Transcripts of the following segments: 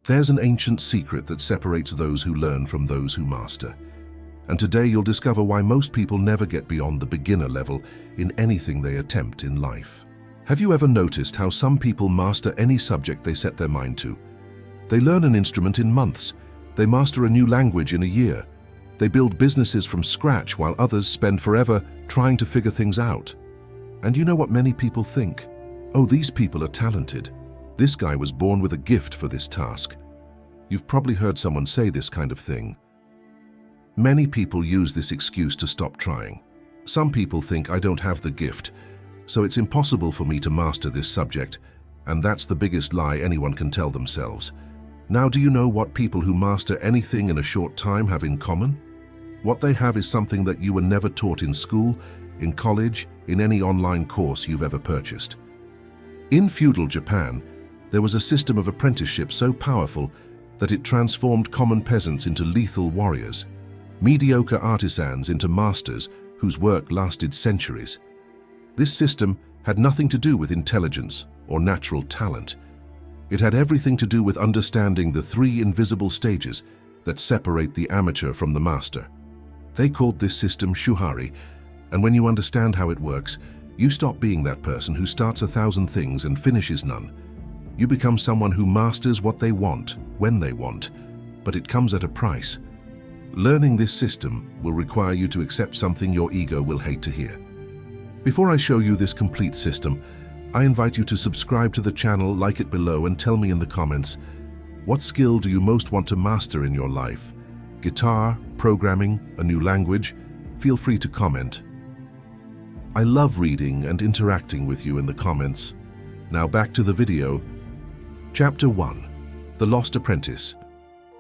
There's an ancient secret that separates those who learn from those who master. And today you'll discover why most people never get beyond the beginner level in anything they attempt in life. Have you ever noticed how some people master any subject they set their mind to? They learn an instrument in months. They master a new language in a year. They build businesses from scratch while others spend forever trying to figure things out. And you know what many people think? Oh, these people are talented. This guy was born with a gift for this task. You've probably heard someone say this kind of thing. Many people use this excuse to stop trying. Some people think I don't have the gift, so it's impossible for me to master this subject, and that's the biggest lie anyone can tell themselves. Now, do you know what people who master anything in a short time have in common? What they have is something that you were never taught in school, in college, in any online course you've ever purchased. In feudal Japan, there was a system of apprenticeship so powerful that it transformed common peasants into lethal warriors, mediocre artisans into masters whose work lasted centuries. This system had nothing to do with intelligence or natural talent. It had everything to do with understanding the three invisible stages that separate the amateur from the master. They called this system Shuhari, and when you understand how it works, you stop being that person who starts 1,000 things and finishes none. You become someone who masters what they want, when they want, but it comes at a price. Learning this system will require you to accept something your ego will hate to hear. Before I show you this complete system, I invite you to subscribe to the channel, like it below, and tell me in the comments, what skill do you most want to master in your life? Guitar, programming, a new language? Feel free to comment. I love reading and interacting with you in the comments. Now back to the video. Chapter 1. The Lost Apprentice.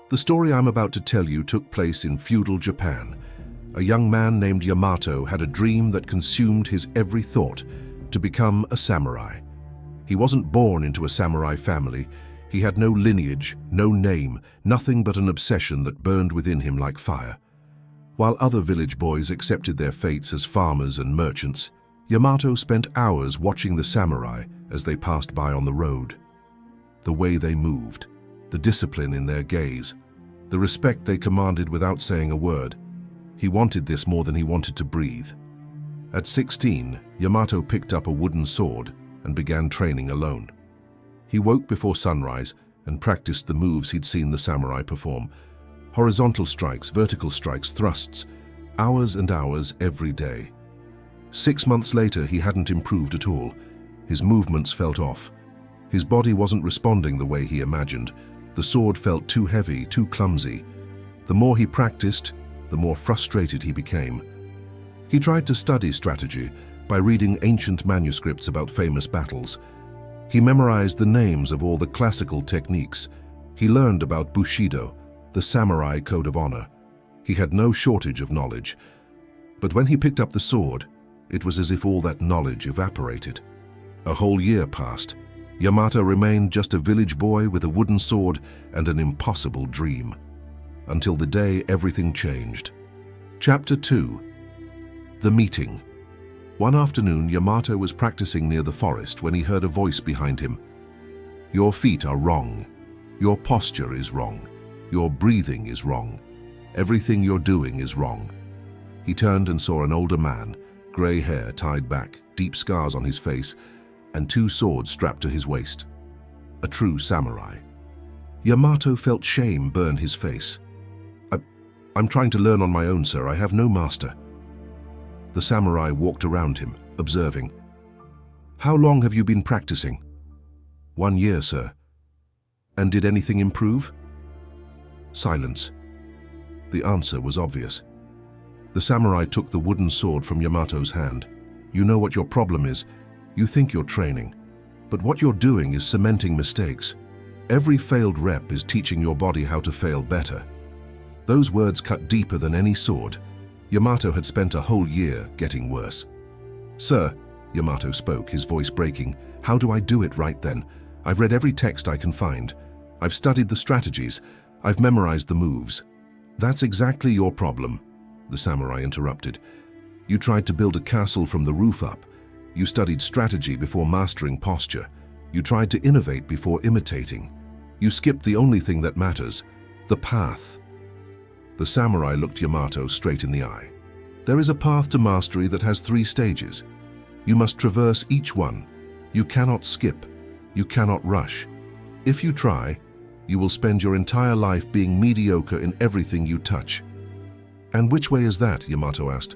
The story I'm about to tell you took place in feudal Japan. A young man named Yamato had a dream that consumed his every thought: to become a samurai. He wasn't born into a samurai family. He had no lineage, no name, nothing but an obsession that burned within him like fire. While other village boys accepted their fates as farmers and merchants, Yamato spent hours watching the samurai as they passed by on the road. The way they moved, the discipline in their gaze, the respect they commanded without saying a word. He wanted this more than he wanted to breathe. At 16, Yamato picked up a wooden sword and began training alone. He woke before sunrise and practiced the moves he'd seen the samurai perform. Horizontal strikes, vertical strikes, thrusts, hours and hours every day. 6 months later, he hadn't improved at all. His movements felt off. His body wasn't responding the way he imagined. The sword felt too heavy, too clumsy. The more he practiced, the more frustrated he became. He tried to study strategy by reading ancient manuscripts about famous battles. He memorized the names of all the classical techniques. He learned about Bushido, the samurai code of honor. He had no shortage of knowledge. But when he picked up the sword, it was as if all that knowledge evaporated. A whole year passed. Yamato remained just a village boy with a wooden sword and an impossible dream. Until the day everything changed. Chapter 2. The Meeting. One afternoon, Yamato was practicing near the forest when he heard a voice behind him. "Your feet are wrong. Your posture is wrong. Your breathing is wrong. Everything you're doing is wrong." He turned and saw an older man, grey hair tied back, deep scars on his face, and 2 swords strapped to his waist. A true samurai. Yamato felt shame burn his face. I'm trying to learn on my own, sir. I have no master." The samurai walked around him, observing. "How long have you been practicing?" "1 year, sir." "And did anything improve?" Silence. The answer was obvious. The samurai took the wooden sword from Yamato's hand. "You know what your problem is. You think you're training. But what you're doing is cementing mistakes. Every failed rep is teaching your body how to fail better." Those words cut deeper than any sword. Yamato had spent a whole year getting worse. "Sir," Yamato spoke, his voice breaking, "how do I do it right then? I've read every text I can find. I've studied the strategies. I've memorized the moves." "That's exactly your problem," the samurai interrupted. "You tried to build a castle from the roof up. You studied strategy before mastering posture. You tried to innovate before imitating. You skipped the only thing that matters, the path. The samurai looked Yamato straight in the eye. There is a path to mastery that has 3 stages. You must traverse each one. You cannot skip. You cannot rush. If you try, you will spend your entire life being mediocre in everything you touch. And which way is that? Yamato asked.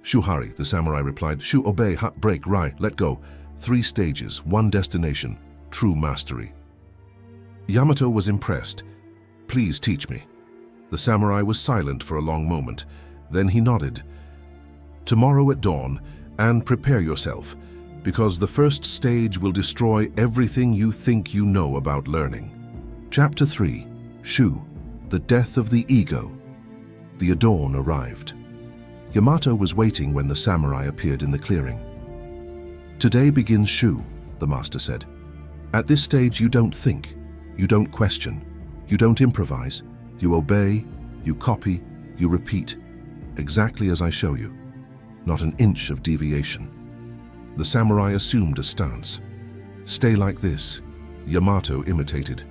Shuhari, the samurai replied. Shu, obey, ha, break, rai, let go. 3 stages, 1 destination, true mastery. Yamato was impressed. Please teach me. The samurai was silent for a long moment. Then he nodded. Tomorrow at dawn, and prepare yourself, because the first stage will destroy everything you think you know about learning. Chapter 3. Shu, the Death of the Ego. The dawn arrived. Yamato was waiting when the samurai appeared in the clearing. Today begins Shu, the master said. At this stage you don't think, you don't question, you don't improvise, you obey, you copy, you repeat, exactly as I show you. Not an inch of deviation. The samurai assumed a stance. Stay like this. Yamato imitated.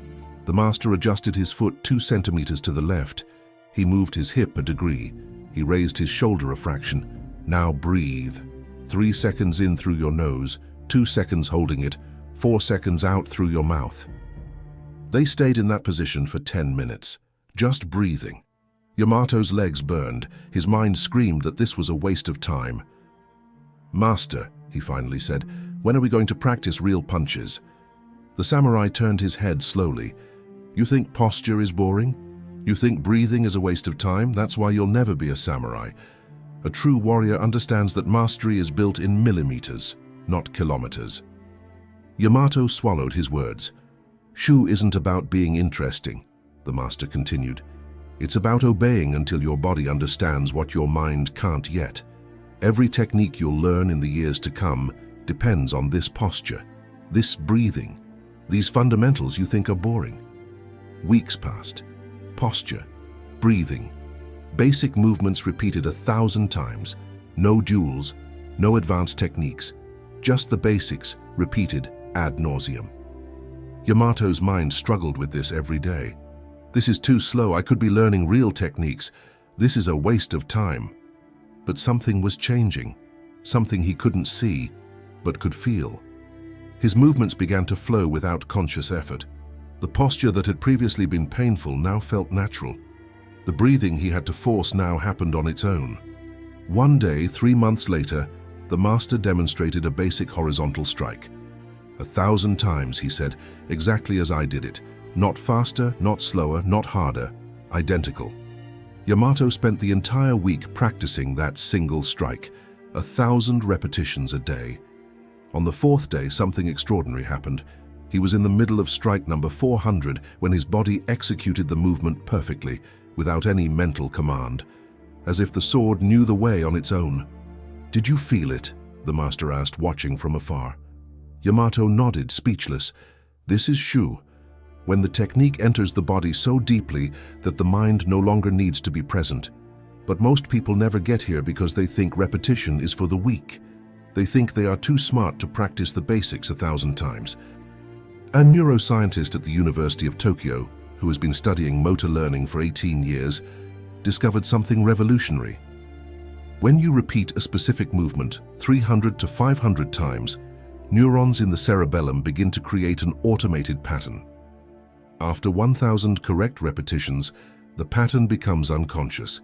The master adjusted his foot 2 centimeters to the left. He moved his hip a degree. He raised his shoulder a fraction. Now breathe. 3 seconds in through your nose, 2 seconds holding it, 4 seconds out through your mouth. They stayed in that position for 10 minutes, just breathing. Yamato's legs burned. His mind screamed that this was a waste of time. Master, he finally said, when are we going to practice real punches? The samurai turned his head slowly. You think posture is boring? You think breathing is a waste of time? That's why you'll never be a samurai. A true warrior understands that mastery is built in millimeters, not kilometers. Yamato swallowed his words. Shu isn't about being interesting, the master continued. It's about obeying until your body understands what your mind can't yet. Every technique you'll learn in the years to come depends on this posture, this breathing, these fundamentals you think are boring. Weeks passed. Posture, breathing, basic movements repeated 1,000 times, no duels, no advanced techniques, just the basics repeated ad nauseum. Yamato's mind struggled with this every day. This is too slow, I could be learning real techniques. This is a waste of time. But something was changing, something he couldn't see, but could feel. His movements began to flow without conscious effort. The posture that had previously been painful now felt natural. The breathing he had to force now happened on its own. One day, 3 months later, the master demonstrated a basic horizontal strike. 1,000 times, he said, exactly as I did it. Not faster, not slower, not harder, identical. Yamato spent the entire week practicing that single strike, 1,000 repetitions a day. On the 4th day, something extraordinary happened. He was in the middle of strike number 400 when his body executed the movement perfectly, without any mental command, as if the sword knew the way on its own. Did you feel it? The master asked, watching from afar. Yamato nodded, speechless. This is Shu, when the technique enters the body so deeply that the mind no longer needs to be present. But most people never get here because they think repetition is for the weak. They think they are too smart to practice the basics 1,000 times. A neuroscientist at the University of Tokyo, who has been studying motor learning for 18 years, discovered something revolutionary. When you repeat a specific movement 300 to 500 times, neurons in the cerebellum begin to create an automated pattern. After 1,000 correct repetitions, the pattern becomes unconscious.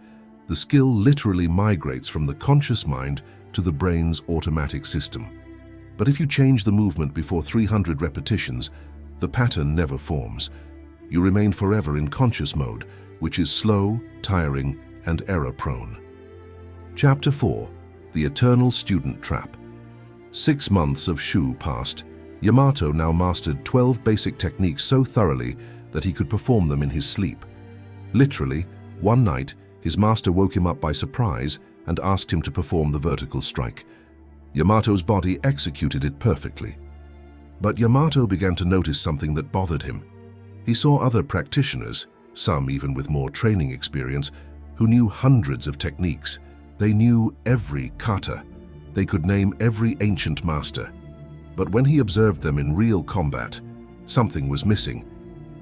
The skill literally migrates from the conscious mind to the brain's automatic system. But if you change the movement before 300 repetitions, the pattern never forms. You remain forever in conscious mode, which is slow, tiring, and error-prone. Chapter 4. The Eternal Student Trap. 6 months of Shu passed. Yamato now mastered 12 basic techniques so thoroughly that he could perform them in his sleep. Literally, one night, his master woke him up by surprise and asked him to perform the vertical strike. Yamato's body executed it perfectly. But Yamato began to notice something that bothered him. He saw other practitioners, some even with more training experience, who knew hundreds of techniques. They knew every kata. They could name every ancient master. But when he observed them in real combat, something was missing.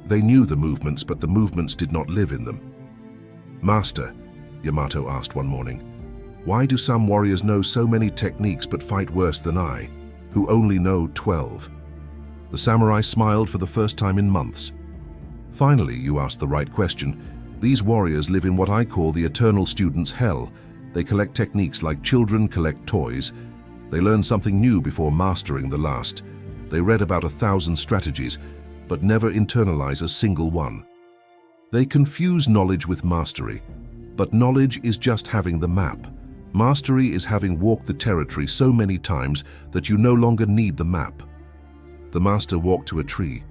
They knew the movements, but the movements did not live in them. "Master," Yamato asked one morning, "why do some warriors know so many techniques but fight worse than I, who only know 12? The samurai smiled for the first time in months. "Finally, you asked the right question. These warriors live in what I call the eternal student's hell. They collect techniques like children collect toys. They learn something new before mastering the last. They read about 1,000 strategies, but never internalize a single one. They confuse knowledge with mastery, but knowledge is just having the map. Mastery is having walked the territory so many times that you no longer need the map." The master walked to a tree.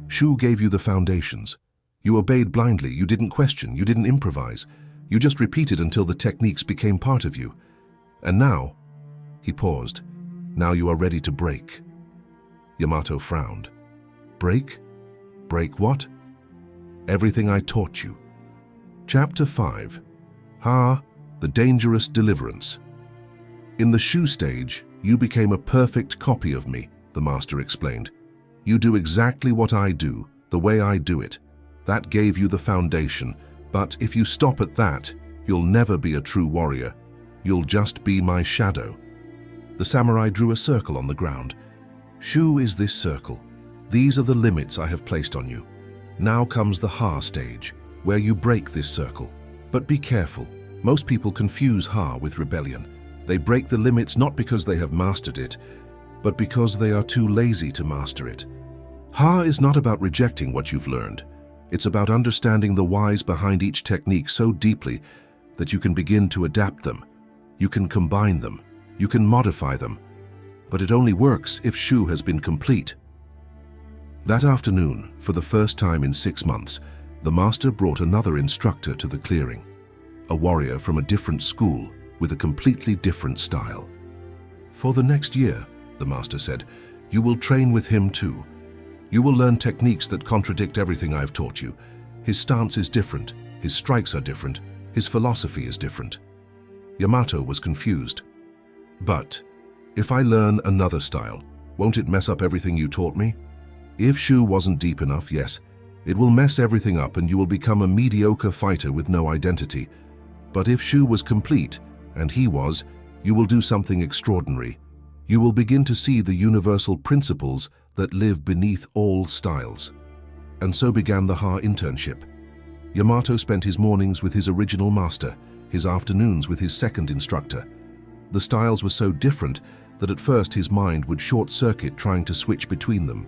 "Shu gave you the foundations. You obeyed blindly, you didn't question, you didn't improvise. You just repeated until the techniques became part of you. And now," he paused, "now you are ready to break." Yamato frowned. "Break? Break what?" "Everything I taught you." Chapter 5. The Dangerous Deliverance. "In the Shu stage, you became a perfect copy of me," the master explained. "You do exactly what I do, the way I do it. That gave you the foundation, but if you stop at that, you'll never be a true warrior. You'll just be my shadow." The samurai drew a circle on the ground. "Shu is this circle. These are the limits I have placed on you. Now comes the stage, where you break this circle. But be careful. Most people confuse with rebellion. They break the limits not because they have mastered it, but because they are too lazy to master it. Is not about rejecting what you've learned. It's about understanding the whys behind each technique so deeply that you can begin to adapt them. You can combine them. You can modify them. But it only works if Shu has been complete. That afternoon, for the first time in 6 months, the master brought another instructor to the clearing. A warrior from a different school with a completely different style. "For the next year," the master said, "you will train with him too. You will learn techniques that contradict everything I've taught you. His stance is different, his strikes are different, his philosophy is different." Yamato was confused. "But if I learn another style, won't it mess up everything you taught me?" "If Shu wasn't deep enough, yes. It will mess everything up and you will become a mediocre fighter with no identity. But if Shu was complete, and he was, you will do something extraordinary. You will begin to see the universal principles that live beneath all styles." And so began the internship. Yamato spent his mornings with his original master, his afternoons with his second instructor. The styles were so different that at first his mind would short-circuit trying to switch between them.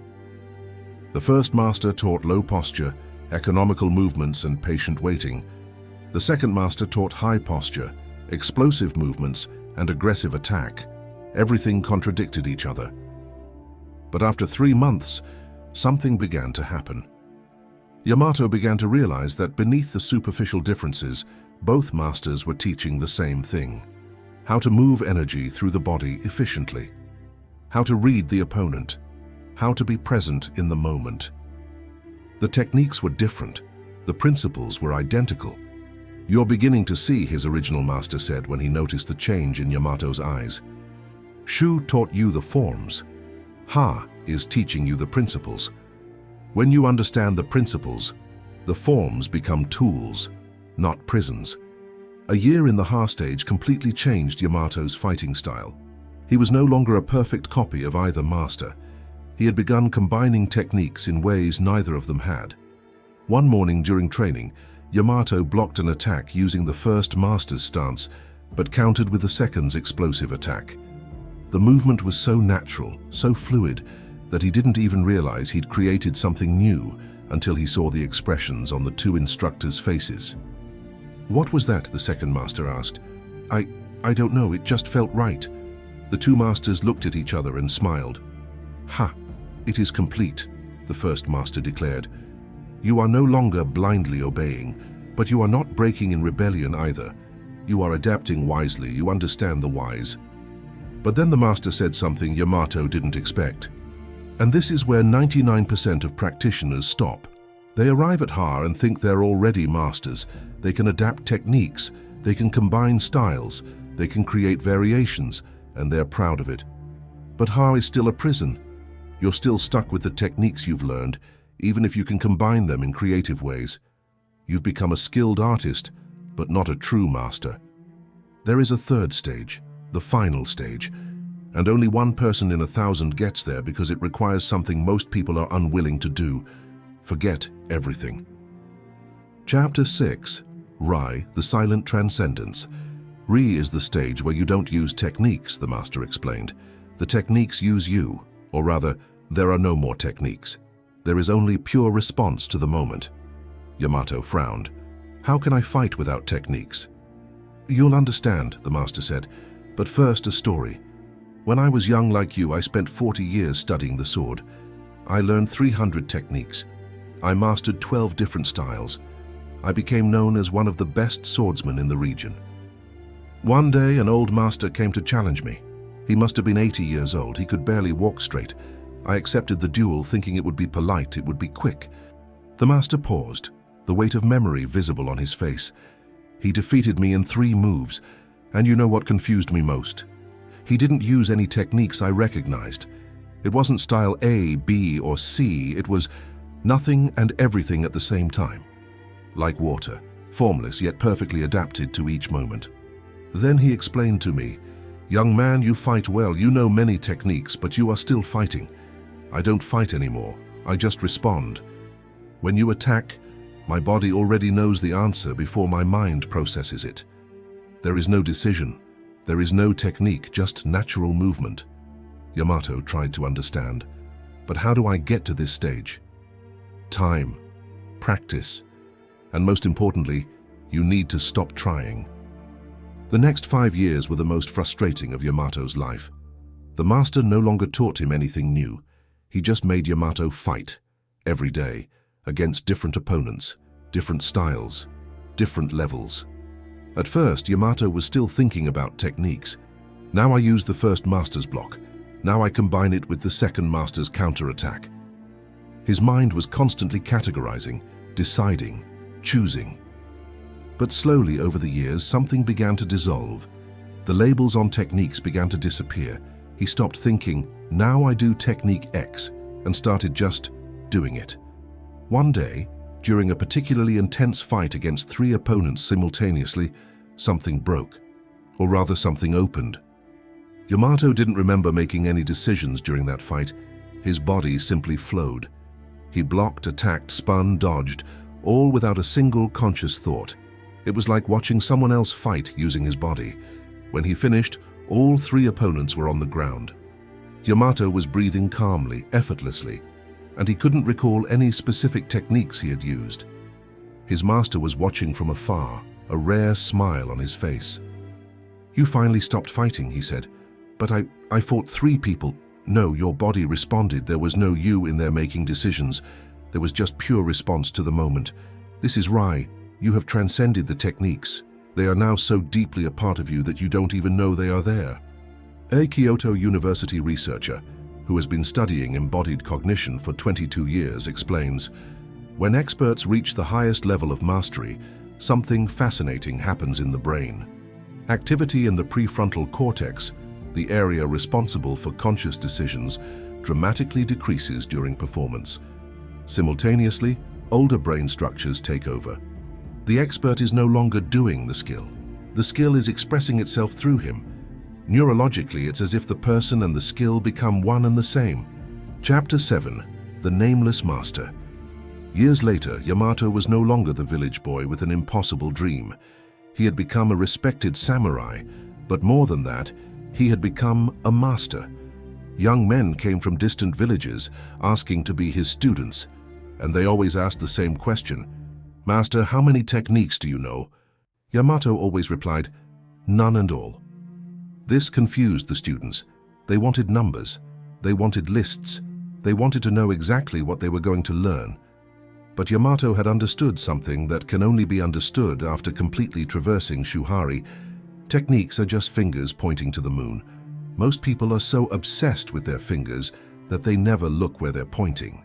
The first master taught low posture, economical movements, and patient waiting. The second master taught high posture, explosive movements, and aggressive attack. Everything contradicted each other. But after 3 months, something began to happen. Yamato began to realize that beneath the superficial differences, both masters were teaching the same thing: how to move energy through the body efficiently, how to read the opponent, how to be present in the moment. The techniques were different, the principles were identical. "You're beginning to see," his original master said when he noticed the change in Yamato's eyes. "Shu taught you the forms. Is teaching you the principles. When you understand the principles, the forms become tools, not prisons." A year in the stage completely changed Yamato's fighting style. He was no longer a perfect copy of either master. He had begun combining techniques in ways neither of them had. One morning during training, Yamato blocked an attack using the first master's stance, but countered with the second's explosive attack. The movement was so natural, so fluid, that he didn't even realize he'd created something new until he saw the expressions on the two instructors' faces. "What was that?" the second master asked. I don't know, it just felt right." The two masters looked at each other and smiled. It is complete," the first master declared. "You are no longer blindly obeying, but you are not breaking in rebellion either. You are adapting wisely, you understand the whys." But then the master said something Yamato didn't expect. And this is where 99% of practitioners stop. They arrive at and think they're already masters. They can adapt techniques, they can combine styles, they can create variations, and they're proud of it. But is still a prison. You're still stuck with the techniques you've learned, even if you can combine them in creative ways. You've become a skilled artist, but not a true master. There is a third stage, the final stage, and only one person in 1,000 gets there because it requires something most people are unwilling to do: forget everything. Chapter 6. Rai, the Silent Transcendence. Ri is the stage where you don't use techniques, the master explained. The techniques use you, or rather, there are no more techniques. There is only pure response to the moment. Yamato frowned. How can I fight without techniques? You'll understand, the master said, but first a story. When I was young like you, I spent 40 years studying the sword. I learned 300 techniques. I mastered 12 different styles. I became known as one of the best swordsmen in the region. One day, an old master came to challenge me. He must have been 80 years old. He could barely walk straight. I accepted the duel, thinking it would be polite, it would be quick. The master paused, the weight of memory visible on his face. He defeated me in 3 moves, and you know what confused me most? He didn't use any techniques I recognized. It wasn't style A, B, or C. It was nothing and everything at the same time. Like water, formless yet perfectly adapted to each moment. Then he explained to me, "Young man, you fight well. You know many techniques, but you are still fighting. I don't fight anymore. I just respond. When you attack, my body already knows the answer before my mind processes it. There is no decision. There is no technique, just natural movement." Yamato tried to understand. But how do I get to this stage? Time, practice, and most importantly, you need to stop trying. The next 5 years were the most frustrating of Yamato's life. The master no longer taught him anything new. He just made Yamato fight, every day, against different opponents, different styles, different levels. At first, Yamato was still thinking about techniques. Now I use the first master's block. Now I combine it with the second master's counterattack. His mind was constantly categorizing, deciding, choosing. But slowly over the years, something began to dissolve. The labels on techniques began to disappear. He stopped thinking, now I do technique X, and started just doing it. One day, during a particularly intense fight against 3 opponents simultaneously, something broke, or rather something opened. Yamato didn't remember making any decisions during that fight. His body simply flowed. He blocked, attacked, spun, dodged, all without a single conscious thought. It was like watching someone else fight using his body. When he finished, all 3 opponents were on the ground. Yamato was breathing calmly, effortlessly, and he couldn't recall any specific techniques he had used. His master was watching from afar, a rare smile on his face. "You finally stopped fighting," he said. "But I fought 3 people. No, your body responded. There was no you in there making decisions. There was just pure response to the moment. This is Rai. You have transcended the techniques. They are now so deeply a part of you that you don't even know they are there." A Kyoto University researcher, who has been studying embodied cognition for 22 years, explains, when experts reach the highest level of mastery, something fascinating happens in the brain. Activity in the prefrontal cortex, the area responsible for conscious decisions, dramatically decreases during performance. Simultaneously, older brain structures take over. The expert is no longer doing the skill. The skill is expressing itself through him. Neurologically, it's as if the person and the skill become one and the same. Chapter 7. The Nameless Master. Years later, Yamato was no longer the village boy with an impossible dream. He had become a respected samurai, but more than that, he had become a master. Young men came from distant villages asking to be his students, and they always asked the same question, "Master, how many techniques do you know?" Yamato always replied, "None and all." This confused the students. They wanted numbers. They wanted lists. They wanted to know exactly what they were going to learn. But Yamato had understood something that can only be understood after completely traversing Shuhari. Techniques are just fingers pointing to the moon. Most people are so obsessed with their fingers that they never look where they're pointing.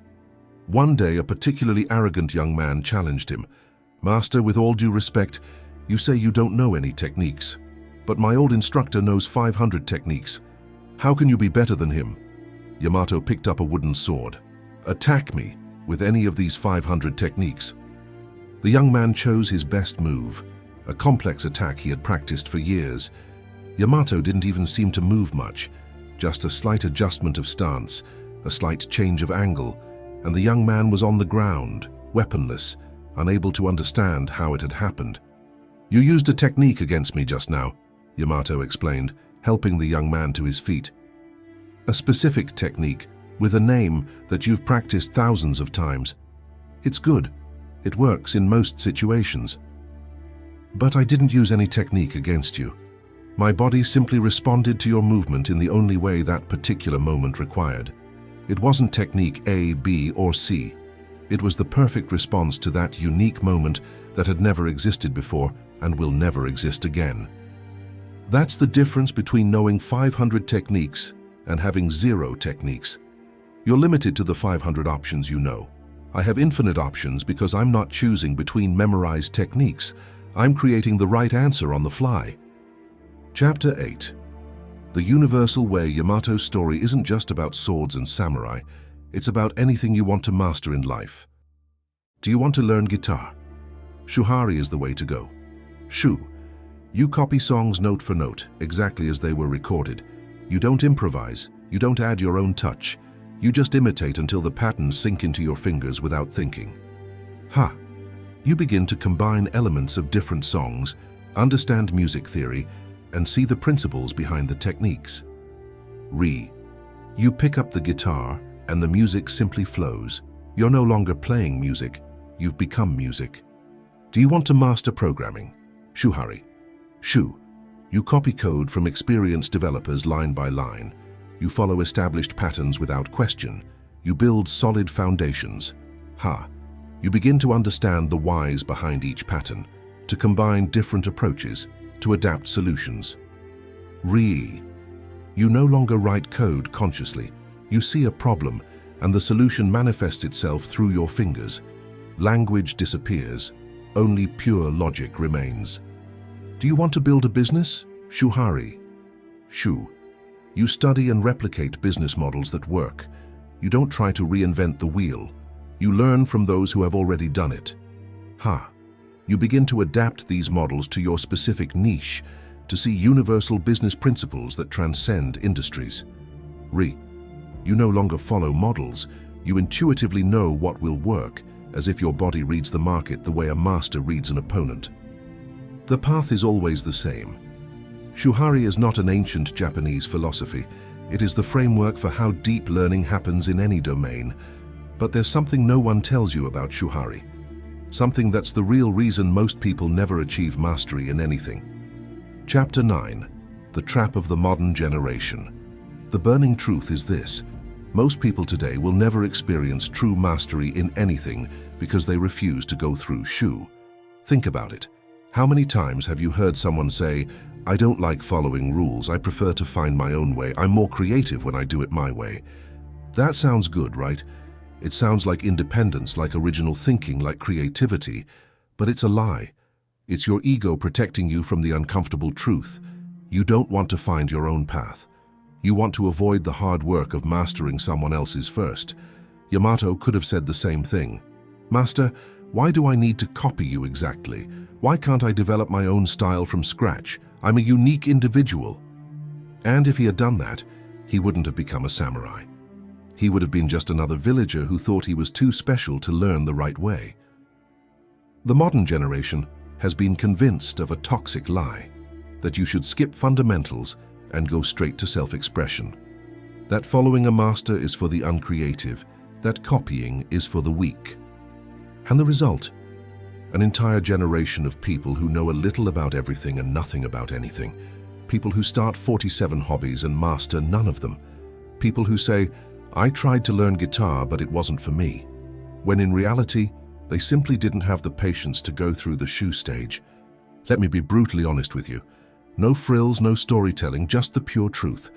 One day, a particularly arrogant young man challenged him. "Master, with all due respect, you say you don't know any techniques. But my old instructor knows 500 techniques. How can you be better than him?" Yamato picked up a wooden sword. "Attack me. with any of these 500 techniques. The young man chose his best move, a complex attack he had practiced for years. Yamato didn't even seem to move much, just a slight adjustment of stance, a slight change of angle, and the young man was on the ground, weaponless, unable to understand how it had happened. "You used a technique against me just now," Yamato explained, helping the young man to his feet. "A specific technique, with a name that you've practiced thousands of times. It's good. It works in most situations. But I didn't use any technique against you. My body simply responded to your movement in the only way that particular moment required. It wasn't technique A, B, or C. It was the perfect response to that unique moment that had never existed before and will never exist again. That's the difference between knowing 500 techniques and having 0 techniques. You're limited to the 500 options you know. I have infinite options because I'm not choosing between memorized techniques. I'm creating the right answer on the fly." Chapter 8. The universal way. Yamato's story isn't just about swords and samurai. It's about anything you want to master in life. Do you want to learn guitar? Shuhari is the way to go. Shu. You copy songs note for note, exactly as they were recorded. You don't improvise. You don't add your own touch. You just imitate until the patterns sink into your fingers without thinking. Ha. You begin to combine elements of different songs, understand music theory, and see the principles behind the techniques. Re. You pick up the guitar, and the music simply flows. You're no longer playing music. You've become music. Do you want to master programming? Shuhari. Shu. You copy code from experienced developers line by line. You follow established patterns without question. You build solid foundations. Ha. You begin to understand the whys behind each pattern, to combine different approaches, to adapt solutions. Re. You no longer write code consciously. You see a problem, and the solution manifests itself through your fingers. Language disappears. Only pure logic remains. Do you want to build a business? Shuhari. Shu. You study and replicate business models that work. You don't try to reinvent the wheel. You learn from those who have already done it. Ha. You begin to adapt these models to your specific niche, to see universal business principles that transcend industries. Re. You no longer follow models. You intuitively know what will work, as if your body reads the market the way a master reads an opponent. The path is always the same. Shuhari is not an ancient Japanese philosophy. It is the framework for how deep learning happens in any domain. But there's something no one tells you about Shuhari. Something that's the real reason most people never achieve mastery in anything. Chapter 9. The Trap of the Modern Generation. The burning truth is this. Most people today will never experience true mastery in anything because they refuse to go through Shu. Think about it. How many times have you heard someone say, "I don't like following rules, I prefer to find my own way, I'm more creative when I do it my way"? That sounds good, right? It sounds like independence, like original thinking, like creativity, but it's a lie. It's your ego protecting you from the uncomfortable truth. You don't want to find your own path. You want to avoid the hard work of mastering someone else's first. Yamato could have said the same thing. "Master, why do I need to copy you exactly? Why can't I develop my own style from scratch? I'm a unique individual." And if he had done that, he wouldn't have become a samurai. He would have been just another villager who thought he was too special to learn the right way. The modern generation has been convinced of a toxic lie, that you should skip fundamentals and go straight to self-expression. That following a master is for the uncreative, that copying is for the weak. And the result? An entire generation of people who know a little about everything and nothing about anything. People who start 47 hobbies and master none of them. People who say, "I tried to learn guitar, but it wasn't for me," when in reality, they simply didn't have the patience to go through the Shu stage. Let me be brutally honest with you. No frills, no storytelling, just the pure truth.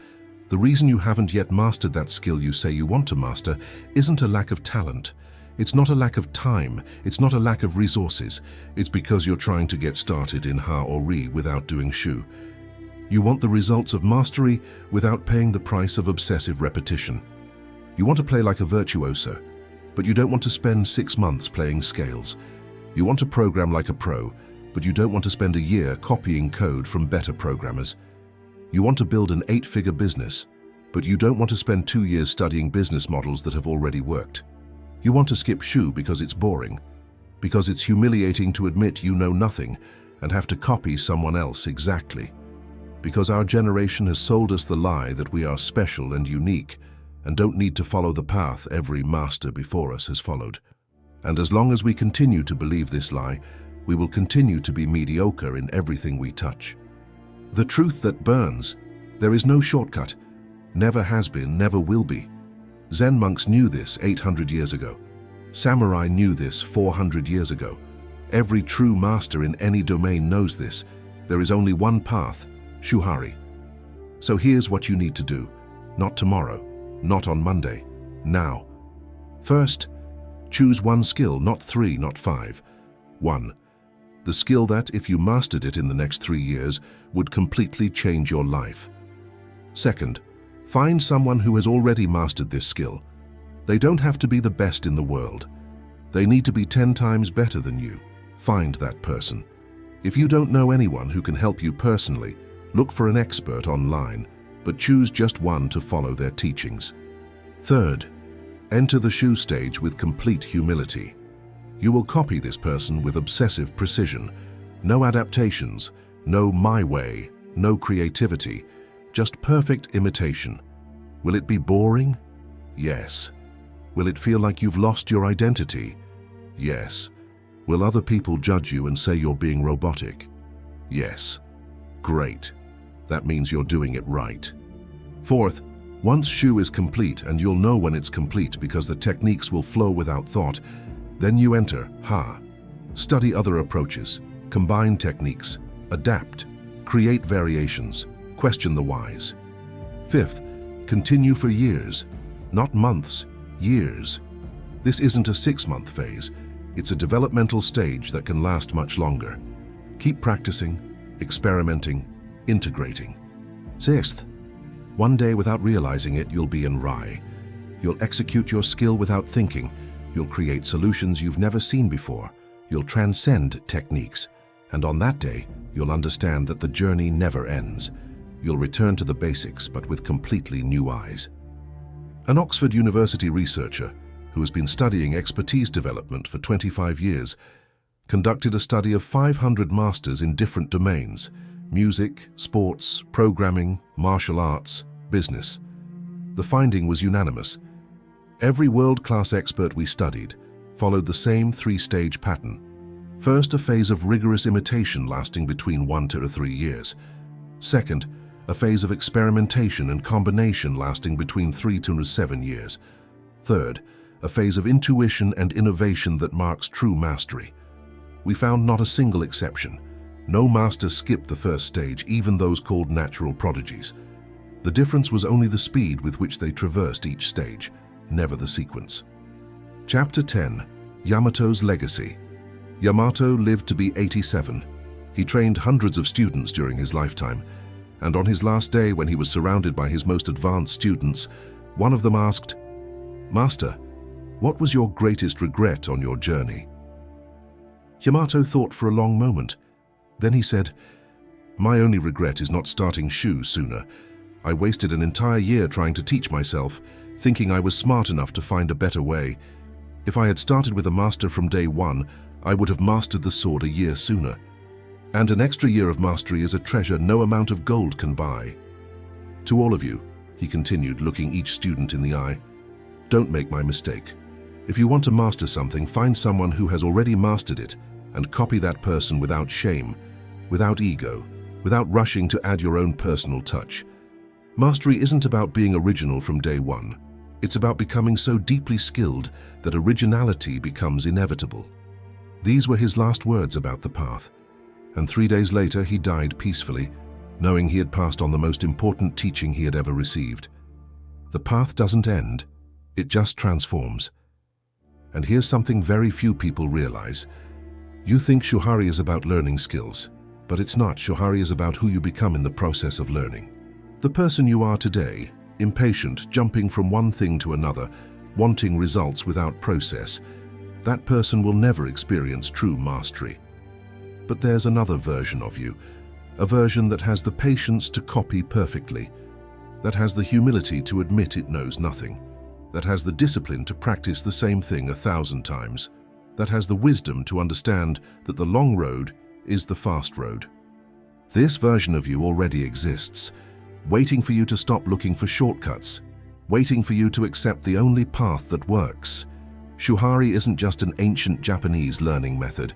The reason you haven't yet mastered that skill you say you want to master isn't a lack of talent. It's not a lack of time. It's not a lack of resources. It's because you're trying to get started in Ha or Ri without doing Shu. You want the results of mastery without paying the price of obsessive repetition. You want to play like a virtuoso. But you don't want to spend 6 months playing scales. You want to program like a pro, but you don't want to spend a year copying code from better programmers. You want to build an 8-figure business, but you don't want to spend 2 years studying business models that have already worked. You want to skip Shu because it's boring, because it's humiliating to admit you know nothing and have to copy someone else exactly. Because our generation has sold us the lie that we are special and unique and don't need to follow the path every master before us has followed. And as long as we continue to believe this lie, we will continue to be mediocre in everything we touch. The truth that burns: there is no shortcut. Never has been, never will be. Zen monks knew this 800 years ago. Samurai knew this 400 years ago. Every true master in any domain knows this. There is only one path, Shuhari. So here's what you need to do. Not tomorrow, not on Monday, now. First, choose one skill, not 3, not 5. 1. The skill that, if you mastered it in the next 3 years, would completely change your life. Second, find someone who has already mastered this skill. They don't have to be the best in the world. They need to be 10 times better than you. Find that person. If you don't know anyone who can help you personally, look for an expert online, but choose just one to follow their teachings. Third, enter the Shu stage with complete humility. You will copy this person with obsessive precision. No adaptations, no my way, no creativity, just perfect imitation. Will it be boring? Yes. Will it feel like you've lost your identity? Yes. Will other people judge you and say you're being robotic? Yes. Great. That means you're doing it right. Fourth, once Shu is complete, and you'll know when it's complete because the techniques will flow without thought, then you enter Ha. Study other approaches, combine techniques, adapt, create variations, question the whys. Fifth, continue for years, not months, years. This isn't a 6-month phase. It's a developmental stage that can last much longer. Keep practicing, experimenting, integrating. Sixth, one day without realizing it, you'll be in Rai. You'll execute your skill without thinking. You'll create solutions you've never seen before. You'll transcend techniques. And on that day, you'll understand that the journey never ends. You'll return to the basics, but with completely new eyes. An Oxford University researcher, who has been studying expertise development for 25 years, conducted a study of 500 masters in different domains: music, sports, programming, martial arts, business. The finding was unanimous. Every world-class expert we studied followed the same 3-stage pattern. First, a phase of rigorous imitation lasting between 1 to 3 years. Second, a phase of experimentation and combination lasting between 3 to 7 years. Third, a phase of intuition and innovation that marks true mastery. We found not a single exception. No master skipped the first stage, even those called natural prodigies. The difference was only the speed with which they traversed each stage, never the sequence. Chapter 10. Yamato's Legacy. Yamato lived to be 87. He trained hundreds of students during his lifetime, and on his last day, when he was surrounded by his most advanced students, one of them asked, "Master, what was your greatest regret on your journey?" Yamato thought for a long moment. Then he said, "My only regret is not starting Shu sooner. I wasted an entire year trying to teach myself, thinking I was smart enough to find a better way. If I had started with a master from day one, I would have mastered the sword a year sooner. And an extra year of mastery is a treasure no amount of gold can buy. To all of you," he continued, looking each student in the eye, "don't make my mistake. If you want to master something, find someone who has already mastered it and copy that person without shame, without ego, without rushing to add your own personal touch. Mastery isn't about being original from day one. It's about becoming so deeply skilled that originality becomes inevitable." These were his last words about the path, and 3 days later he died peacefully, knowing he had passed on the most important teaching he had ever received. The path doesn't end, it just transforms. And here's something very few people realize. You think Shuhari is about learning skills, but it's not. Shuhari is about who you become in the process of learning. The person you are today, impatient, jumping from one thing to another, wanting results without process, that person will never experience true mastery. But there's another version of you, a version that has the patience to copy perfectly, that has the humility to admit it knows nothing, that has the discipline to practice the same thing 1,000 times, that has the wisdom to understand that the long road is the fast road. This version of you already exists, waiting for you to stop looking for shortcuts, waiting for you to accept the only path that works. Shuhari isn't just an ancient Japanese learning method,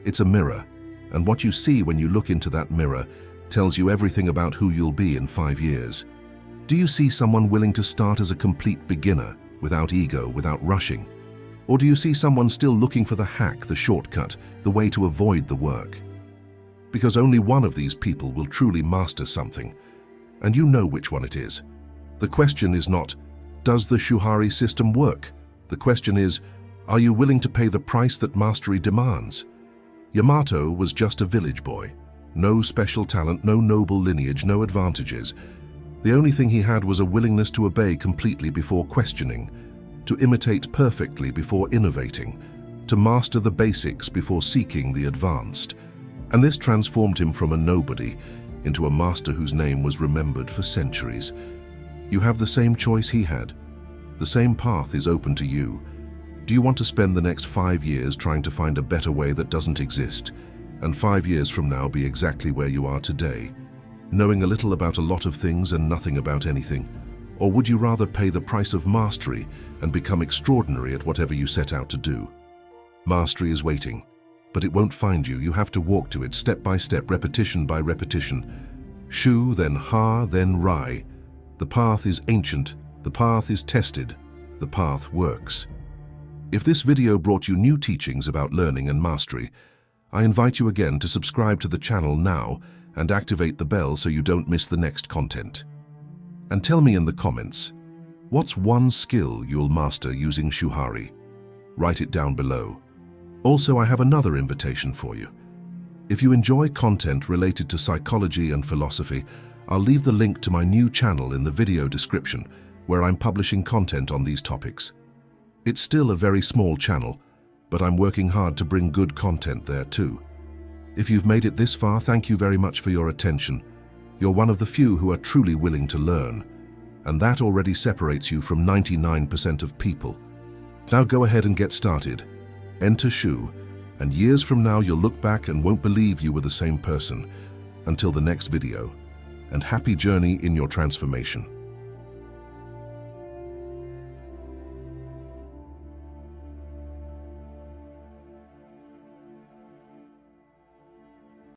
it's a mirror, and what you see when you look into that mirror tells you everything about who you'll be in 5 years. Do you see someone willing to start as a complete beginner, without ego, without rushing? Or do you see someone still looking for the hack, the shortcut, the way to avoid the work? Because only one of these people will truly master something, and you know which one it is. The question is not, does the Shuhari system work? The question is, are you willing to pay the price that mastery demands? Yamato was just a village boy. No special talent, no noble lineage, no advantages. The only thing he had was a willingness to obey completely before questioning, to imitate perfectly before innovating, to master the basics before seeking the advanced. And this transformed him from a nobody into a master whose name was remembered for centuries. You have the same choice he had. The same path is open to you. Do you want to spend the next 5 years trying to find a better way that doesn't exist, and 5 years from now be exactly where you are today, knowing a little about a lot of things and nothing about anything? Or would you rather pay the price of mastery and become extraordinary at whatever you set out to do? Mastery is waiting, but it won't find you. You have to walk to it step by step, repetition by repetition. Shu, then Ha, then Rai. The path is ancient, the path is tested, the path works. If this video brought you new teachings about learning and mastery, I invite you again to subscribe to the channel now and activate the bell so you don't miss the next content. And tell me in the comments, what's one skill you'll master using Shuhari? Write it down below. Also, I have another invitation for you. If you enjoy content related to psychology and philosophy, I'll leave the link to my new channel in the video description, where I'm publishing content on these topics. It's still a very small channel, but I'm working hard to bring good content there too. If you've made it this far, thank you very much for your attention. You're one of the few who are truly willing to learn, and that already separates you from 99% of people. Now go ahead and get started. Enter Shu, and years from now you'll look back and won't believe you were the same person. Until the next video, and happy journey in your transformation.